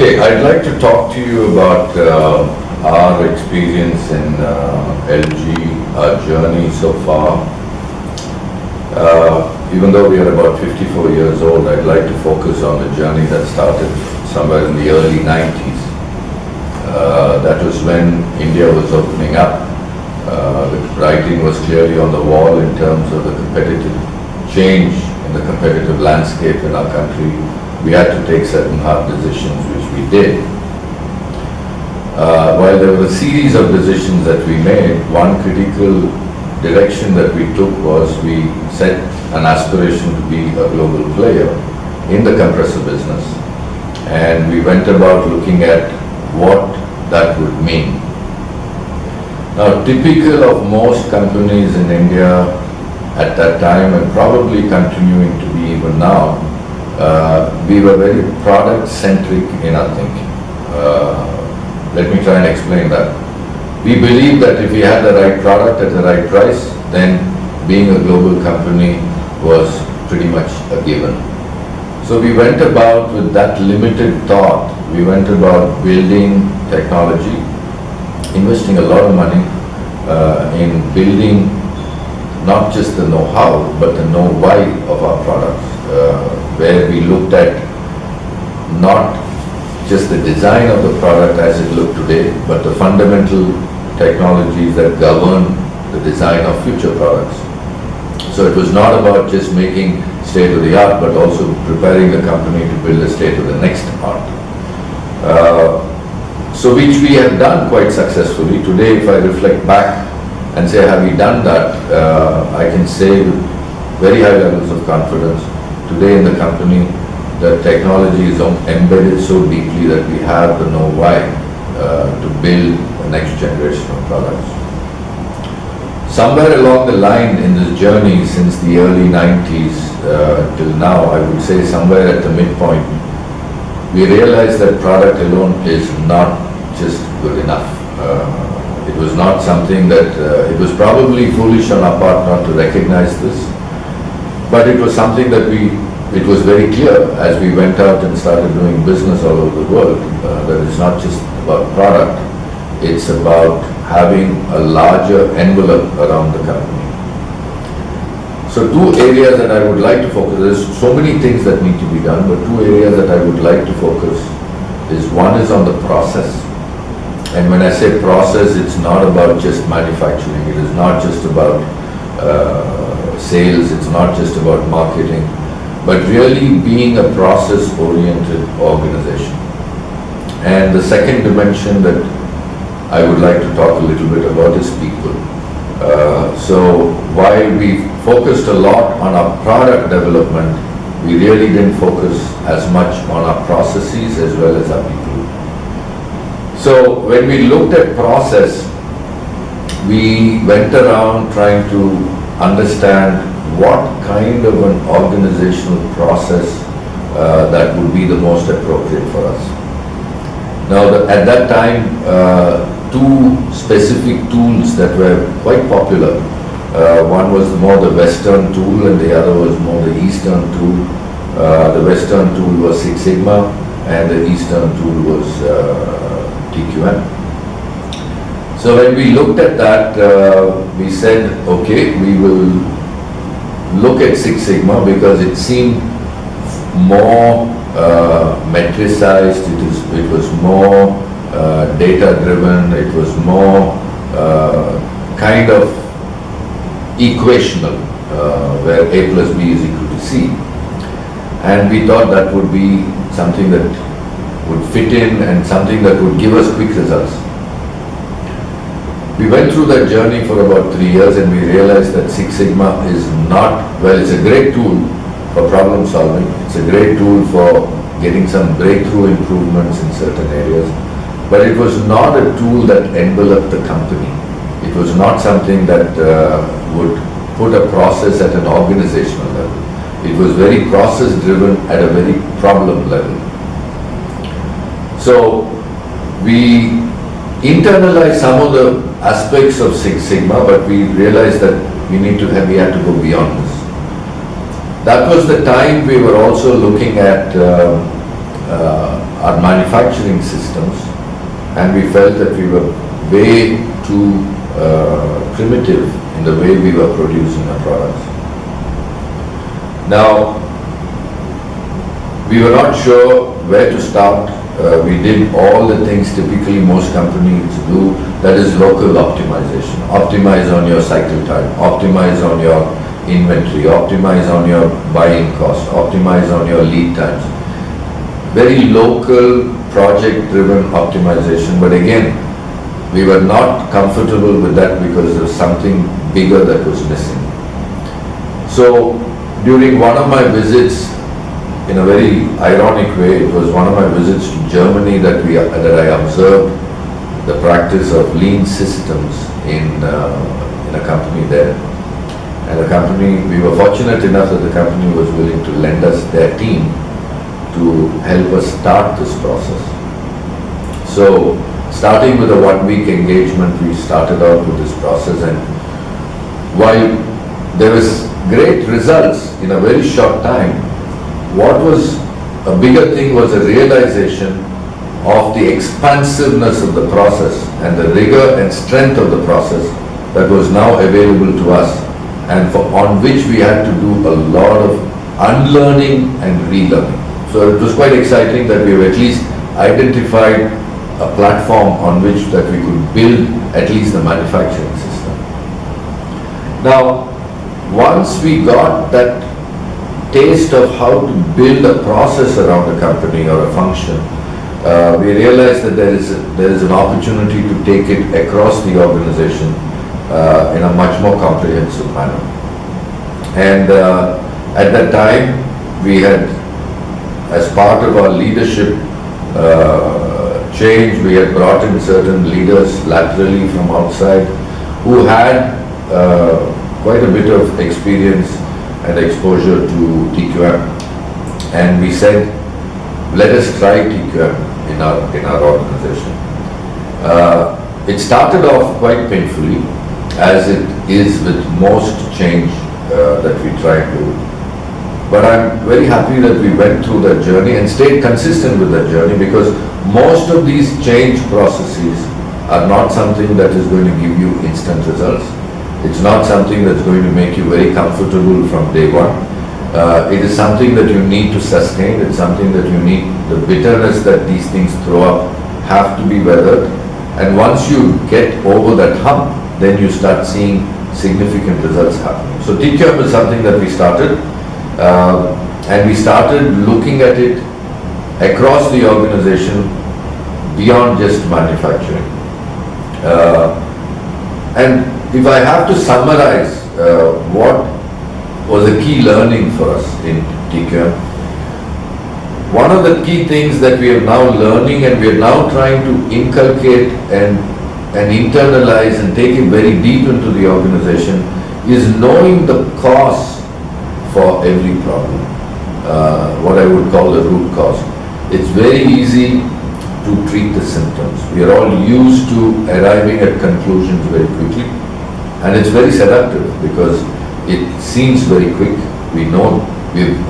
Okay, I'd like to talk to you about our experience in LG, our journey so far. Even though we are about 54 years old, I'd like to focus on the journey that started somewhere in the early 90s. That was when India was opening up. The writing was clearly on the wall in terms of the competitive change in the competitive landscape in our country. We had to take certain hard decisions, which we did. While there were a series of decisions that we made, one critical direction that we took was we set an aspiration to be a global player in the compressor business. And we went about looking at what that would mean. Now, typical of most companies in India at that time, and probably continuing to be even now, we were very product-centric in our thinking. Let me try and explain that. We believed that if we had the right product at the right price, then being a global company was pretty much a given. So we went about with that limited thought. We went about building technology, investing a lot of money in building not just the know-how, but the know-why of our products, where we looked at not just the design of the product as it looked today, but the fundamental technologies that govern the design of future products. So it was not about just making state-of-the-art, but also preparing the company to build a state-of-the-next-art. So which we have done quite successfully. Today, if I reflect back and say, have we done that, I can say with very high levels of confidence, today in the company, the technology is embedded so deeply that we have the know-why to build the next generation of products. Somewhere along the line in this journey since the early 90s till now, I would say somewhere at the midpoint, we realized that product alone is not just good enough. It was not something that, it was probably foolish on our part not to recognize this, but it was something that it was very clear as we went out and started doing business all over the world, that it's not just about product, it's about having a larger envelope around the company. So two areas that I would like to focus, there's so many things that need to be done, but two areas that I would like to focus is, one is on the process. And when I say process, it's not about just manufacturing, it is not just about sales, it's not just about marketing, but really being a process-oriented organization. And the second dimension that I would like to talk a little bit about is people. So while we focused a lot on our product development, we really didn't focus as much on our processes as well as our people. So when we looked at process, we went around trying to understand what kind of an organizational process that would be the most appropriate for us. Now, at that time, two specific tools that were quite popular. One was more the Western tool and the other was more the Eastern tool. The Western tool was Six Sigma and the Eastern tool was TQM. So when we looked at that, we said, okay, we will look at Six Sigma because it seemed more metricized, it was more data-driven, it was more kind of equational, where A plus B is equal to C. And we thought that would be something that would fit in and something that would give us quick results. We went through that journey for about 3 years and we realized that Six Sigma is not, well, it's a great tool for problem solving, it's a great tool for getting some breakthrough improvements in certain areas, but it was not a tool that enveloped the company. It was not something that would put a process at an organizational level. It was very process driven at a very problem level. So we internalized some of the aspects of Six Sigma, but we realized that we had to go beyond this. That was the time we were also looking at our manufacturing systems, and we felt that we were way too primitive in the way we were producing our products. Now, we were not sure where to start. We did all the things typically most companies do, that is local optimization. Optimize on your cycle time, optimize on your inventory, optimize on your buying cost, optimize on your lead times. Very local, project-driven optimization, but again, we were not comfortable with that because there was something bigger that was missing. So, during one of my visits, in a very ironic way, it was one of my visits to Germany that I observed the practice of lean systems in a company there. And the company, we were fortunate enough that the company was willing to lend us their team to help us start this process. So, starting with a 1-week engagement, we started out with this process, and while there was great results in a very short time, what was a bigger thing was a realization of the expansiveness of the process and the rigor and strength of the process that was now available to us, and on which we had to do a lot of unlearning and relearning. So it was quite exciting that we have at least identified a platform on which that we could build at least the manufacturing system. Now, once we got that taste of how to build a process around a company or a function, we realized that there is an opportunity to take it across the organization in a much more comprehensive manner. And at that time, we had, as part of our leadership change, we had brought in certain leaders laterally from outside who had quite a bit of experience and exposure to TQM, and we said, let us try TQM in our organization. It started off quite painfully, as it is with most change that we try to do. But I'm very happy that we went through that journey and stayed consistent with that journey, because most of these change processes are not something that is going to give you instant results. It's not something that's going to make you very comfortable from day one. It is something that you need to sustain. It's something that you need, the bitterness that these things throw up have to be weathered. And once you get over that hump, then you start seeing significant results happening. So TQM is something that we started, and we started looking at it across the organization beyond just manufacturing. And if I have to summarize what was a key learning for us in TQM, one of the key things that we are now learning and we are now trying to inculcate and internalize and take it very deep into the organization is knowing the cause for every problem, what I would call the root cause. It's very easy to treat the symptoms. We are all used to arriving at conclusions very quickly. And it's very seductive because it seems very quick. We know,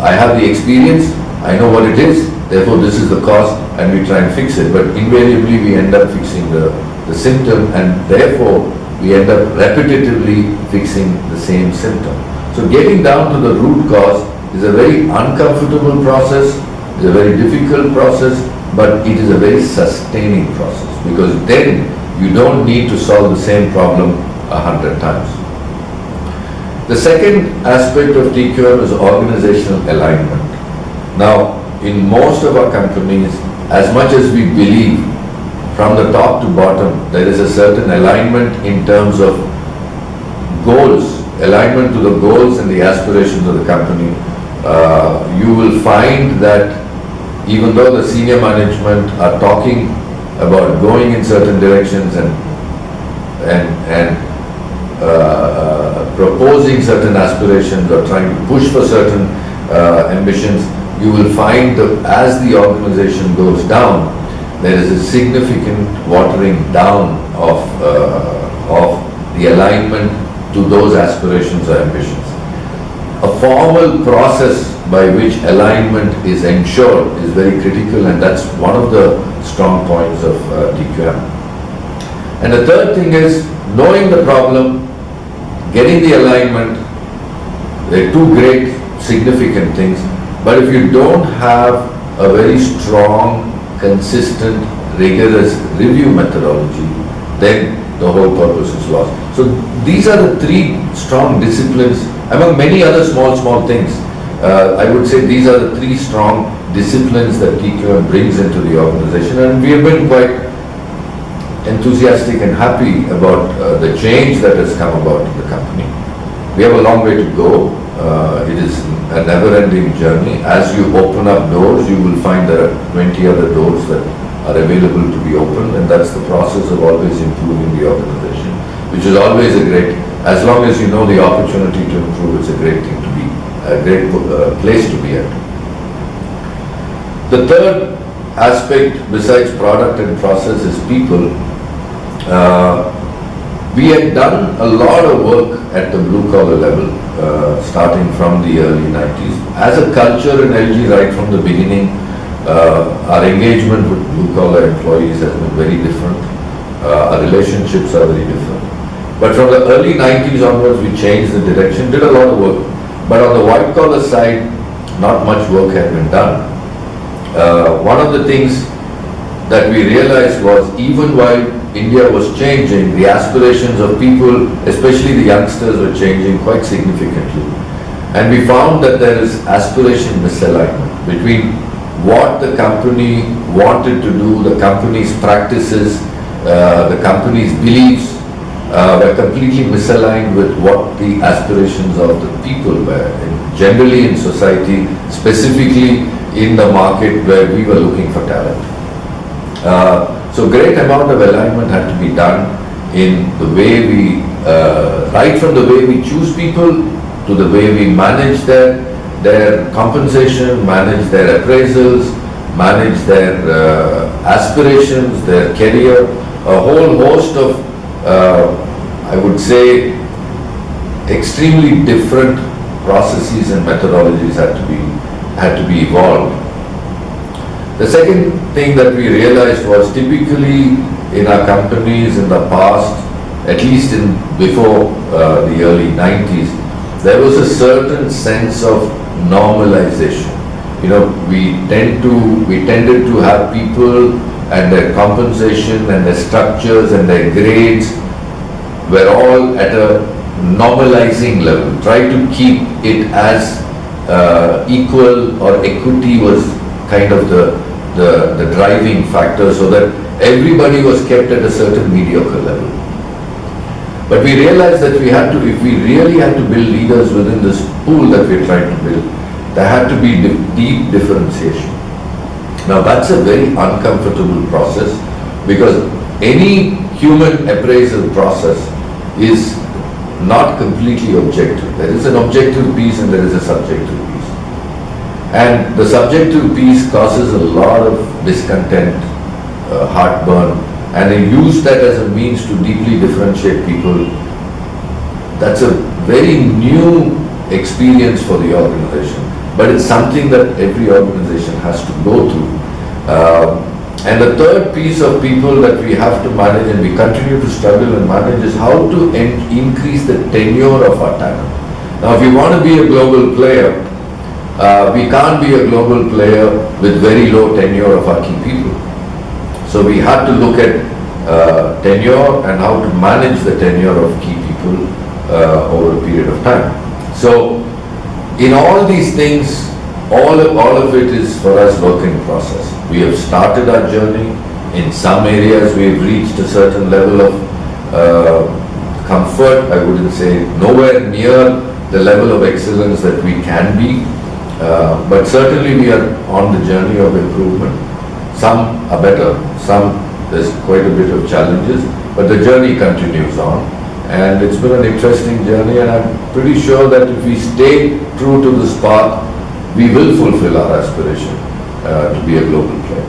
I have the experience, I know what it is, therefore this is the cause, and we try and fix it. But invariably we end up fixing the symptom, and therefore we end up repetitively fixing the same symptom. So getting down to the root cause is a very uncomfortable process, it's a very difficult process, but it is a very sustaining process, because then you don't need to solve the same problem 100 times. The second aspect of TQM is organizational alignment. Now, in most of our companies, as much as we believe from the top to bottom, there is a certain alignment in terms of goals, alignment to the goals and the aspirations of the company. You will find that even though the senior management are talking about going in certain directions and proposing certain aspirations or trying to push for certain ambitions, you will find that as the organization goes down, there is a significant watering down of the alignment to those aspirations or ambitions. A formal process by which alignment is ensured is very critical, and that's one of the strong points of TQM. And the third thing is knowing the problem, getting the alignment. They're two great significant things, but if you don't have a very strong, consistent, rigorous review methodology, then the whole purpose is lost. So these are the three strong disciplines, among many other small things. I would say these are the three strong disciplines that TQM brings into the organization, and we have been quite enthusiastic and happy about the change that has come about in the company. We have a long way to go. It is a never-ending journey. As you open up doors, you will find there are 20 other doors that are available to be opened, and that's the process of always improving the organization, which is always a great, as long as you know the opportunity to improve, it's a great thing to be, a great place to be at. The third aspect besides product and process is people. We had done a lot of work at the blue collar level, starting from the early 90s. As a culture in LG, right from the beginning, our engagement with blue collar employees has been very different. Our relationships are very different. But from the early 90s onwards, we changed the direction, did a lot of work. But on the white collar side, not much work had been done. One of the things that we realized was, even while India was changing, the aspirations of people, especially the youngsters, were changing quite significantly. And we found that there is aspiration misalignment between what the company wanted to do, the company's practices, the company's beliefs were completely misaligned with what the aspirations of the people were, generally in society, specifically in the market where we were looking for talent. So great amount of alignment had to be done in the way we, right from the way we choose people to the way we manage their compensation, manage their appraisals, manage their aspirations, their career, a whole host of, I would say, extremely different processes and methodologies had to be evolved. The second thing that we realized was, typically in our companies in the past, at least before the early 90s, there was a certain sense of normalization. You know, we tended to have people and their compensation and their structures and their grades were all at a normalizing level. Try to keep it as equal, or equity was kind of the driving factor, so that everybody was kept at a certain mediocre level. But we realized that if we really had to build leaders within this pool that we're trying to build, there had to be deep differentiation. Now that's a very uncomfortable process, because any human appraisal process is not completely objective. There is an objective piece and there is a subjective piece. And the subjective piece causes a lot of discontent, heartburn, and they use that as a means to deeply differentiate people. That's a very new experience for the organization, but it's something that every organization has to go through. And the third piece of people that we have to manage, and we continue to struggle and manage, is how to increase the tenure of our talent. Now, if we want to be a global player, we can't be a global player with very low tenure of our key people. So we had to look at tenure and how to manage the tenure of key people over a period of time. So in all these things, all of it is for us work in process. We have started our journey. In some areas we have reached a certain level of comfort. I wouldn't say nowhere near the level of excellence that we can be. But certainly we are on the journey of improvement. Some are better, there's quite a bit of challenges, but the journey continues on. And it's been an interesting journey, and I'm pretty sure that if we stay true to this path, we will fulfill our aspiration to be a global player.